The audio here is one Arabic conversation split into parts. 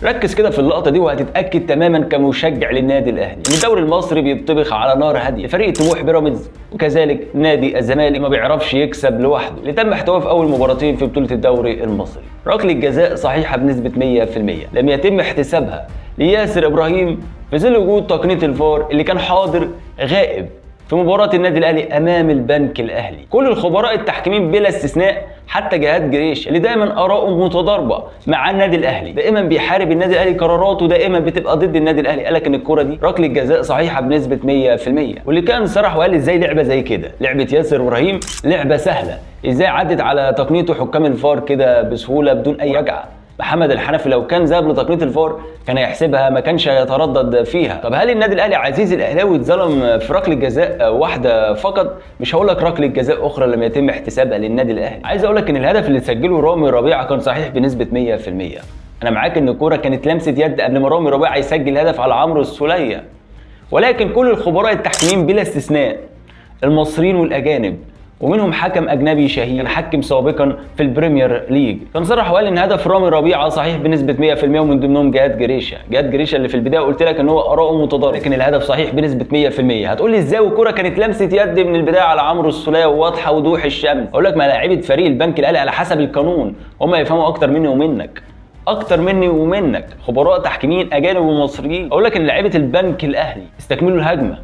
ركز كده في اللقطه دي وهتتاكد تماما كمشجع للنادي الاهلي ان الدوري المصري بيطبخ على نار هاديه. فريق طموح بيراميدز وكذلك نادي الزمالك ما بيعرفش يكسب لوحده، اللي تم احتوائه في اول مباراتين في بطوله الدوري المصري. ركله جزاء صحيحه بنسبه 100% لم يتم احتسابها لياسر ابراهيم في ظل وجود تقنيه الفار اللي كان حاضر غائب في مباراة النادي الأهلي أمام البنك الأهلي. كل الخبراء التحكيميين بلا استثناء، حتى جهاد جريش اللي دايما آراءه متضاربة مع النادي الأهلي، دائما بيحارب النادي الأهلي، قراراته دائما بتبقى ضد النادي الأهلي، قال لك إن الكرة دي ركلة جزاء صحيحة بنسبة 100%. واللي كان صرح وقال إزاي لعبة زي كده، لعبة ياسر إبراهيم لعبة سهلة، إزاي عدت على تقنيته حكام الفار كده بسهولة بدون أي رجعة. محمد الحنفي لو كان ذهب لتقنيه الفار كان هيحسبها، ما كانش هيتردد فيها. طب هل النادي الاهلي عزيز الاهلاوي اتظلم في ركله جزاء واحده فقط؟ مش هقول لك ركله جزاء اخرى لم يتم احتسابها للنادي الاهلي. عايز اقول لك ان الهدف اللي سجله رامي ربيعه كان صحيح بنسبه 100%. انا معاك ان الكوره كانت لمسه يد قبل ما رامي ربيعه يسجل هدف على عمرو السوليه، ولكن كل الخبراء التحكيميين بلا استثناء المصريين والاجانب ومنهم حكم اجنبي شهير حكم سابقا في البريمير ليج كان صرح وقال ان هدف رامي ربيعه صحيح بنسبه 100%، ومن ضمنهم جهاد جريشه اللي في البدايه قلت لك ان هو اراءه متضاربه، لكن الهدف صحيح بنسبه 100%. هتقول لي ازاي والكره كانت لمسه يد من البدايه على عمرو السوليه وواضحه وضوح الشمس؟ اقول لك ما لاعيبه فريق البنك الاهلي على حسب القانون هم يفهموا اكتر مني ومنك، اكتر مني ومنك، خبراء تحكيميين اجانب ومصريين. اقول لك ان لاعيبه البنك الاهلي استكملوا الهجمه،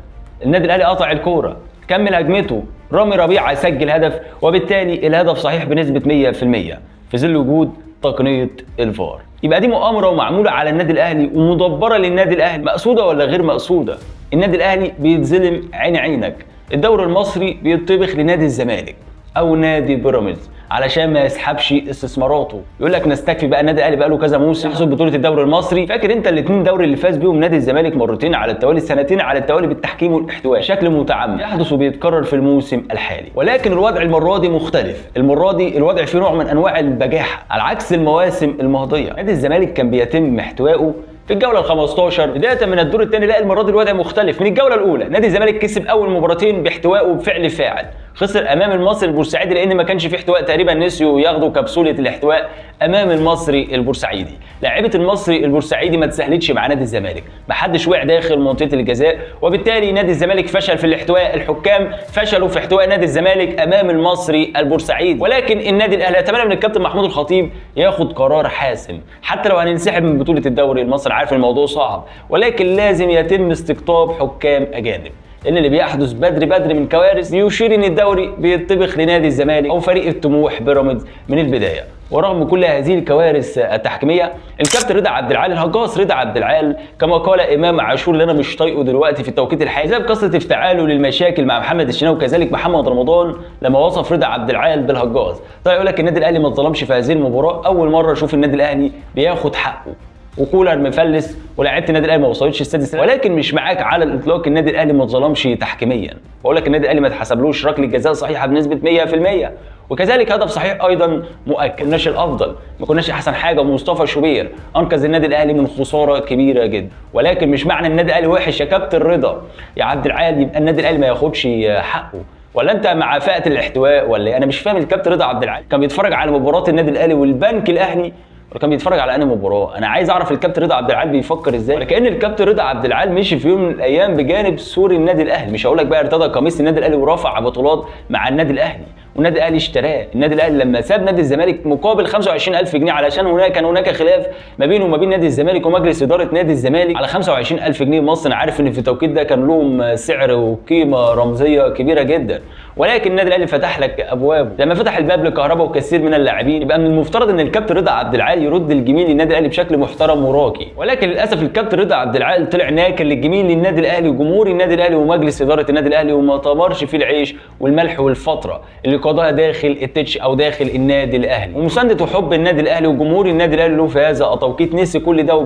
النادي الاهلي قطع الكوره، كمل هجمته، رامي ربيعه يسجل هدف، وبالتالي الهدف صحيح بنسبه 100% في ظل وجود تقنيه الفار. يبقى دي مؤامره ومعموله على النادي الاهلي ومدبره للنادي الاهلي، مقصوده ولا غير مقصوده؟ النادي الاهلي بيتظلم عينك، الدوري المصري بيطبخ لنادي الزمالك او نادي بيراميدز علشان ما يسحبش استثماراته. يقول لك نستكفي بقى، النادي الاهلي بقى له كذا موسم يحصد بطوله الدوري المصري. فاكر انت الاثنين دوري اللي فاز بيهم نادي الزمالك مرتين على التوالي، سنتين على التوالي بالتحكيم والاحتواء بشكل متعمد يحدث وبيتكرر في الموسم الحالي. ولكن الوضع المره دي مختلف، المره دي الوضع فيه نوع من انواع البجاحه على عكس المواسم الماضيه. نادي الزمالك كان بيتم احتوائه في الجوله ال15 بدايه من الدور الثاني، لا المره دي الوضع مختلف. من الجوله الاولى نادي الزمالك كسب اول مباراتين باحتوائه بفعل فاعل، خسر امام المصري البورسعيدي لان ما كانش فيه احتواء، تقريبا نسيوا ياخدوا كبسوله الاحتواء امام المصري البورسعيدي. لاعيبه المصري البورسعيدي ما تسهلتش مع نادي الزمالك، ما حدش وقع داخل منطقه الجزاء، وبالتالي نادي الزمالك فشل في الاحتواء، الحكام فشلوا في احتواء نادي الزمالك امام المصري البورسعيدي. ولكن النادي الاهلي اتمنى من الكابتن محمود الخطيب ياخد قرار حاسم، حتى لو هننسحب من بطوله الدوري المصري، عارف الموضوع صعب، ولكن لازم يتم استقطاب حكام اجانب، لان اللي بيحدث بدري من كوارث يشير ان الدوري بيطبخ لنادي الزمالك او فريق الطموح بيراميدز من البدايه. ورغم كل هذه الكوارث التحكيميه، الكابتن رضا عبد العال، الهجاص رضا عبد العال، كما قال امام عاشور اللي انا مش طايقه دلوقتي في التوقيت الحالي، بسبب قصه افتعاله للمشاكل مع محمد الشناوي وكذلك محمد رمضان، لما وصف رضا عبد العال بالهجاص. طيب يقول لك النادي الاهلي ما اتظلمش في هذه المباراه، اول مره اشوف النادي الاهلي بياخد حقه، وكولر مفلس ولاعيبه النادي الاهلي ما وصلتش السادس، ولكن مش معاك على الاطلاق النادي الاهلي ما اتظلمش تحكيميا. بقول لك النادي الاهلي ما اتحسبلوش ركله جزاء صحيحه بنسبه 100%، وكذلك هدف صحيح ايضا مؤكد. ما كناش الافضل، ما كناش احسن حاجه، ومصطفى شوبير انقذ النادي الاهلي من خساره كبيره جدا. ولكن مش معنى النادي الاهلي وحش يا كابتن رضا يا عبد العال يبقى النادي الاهلي ما ياخدش حقه، ولا انت مع فئه الاحتواء ولا انا مش فاهم. الكابتن رضا عبد العال كان بيتفرج على مباراه النادي الاهلي والبنك الاهلي ولا كان بيتفرج على انهي مباراه؟ انا عايز اعرف الكابتن رضا عبد العال بيفكر ازاي، ولا كأن الكابتن رضا عبد العال مشي في يوم من الايام بجانب سور النادي الاهلي. مش هقول لك بقى ارتدى قميص النادي الاهلي ورفع بطولات مع النادي الاهلي، والنادي الاهلي اشتراه. النادي الاهلي لما ساب نادي الزمالك مقابل 25000 جنيه علشان كان هناك خلاف ما بينه وما بين نادي الزمالك ومجلس اداره نادي الزمالك على 25000 جنيه مصري. انا عارف ان في التوقيت ده كان لهم سعر وقيمه رمزيه كبيره جدا، ولكن النادي الاهلي فتح لك ابوابه. لما فتح الباب لكهرباء وكثير من اللاعبين، يبقى من المفترض ان الكابتن رضا عبد العال يرد الجميل للنادي الاهلي بشكل محترم وراقي. ولكن للاسف الكابتن رضا عبد العال طلع ناكر للجميل للنادي الاهلي وجمهور النادي الاهلي ومجلس اداره النادي الاهلي، وما طمرش فيه العيش والملح والفتره اللي قضاها داخل التتش او داخل النادي الاهلي. ومسانده وحب النادي الاهلي وجمهور النادي الاهلي له في هذا التوقيت نسي كل ده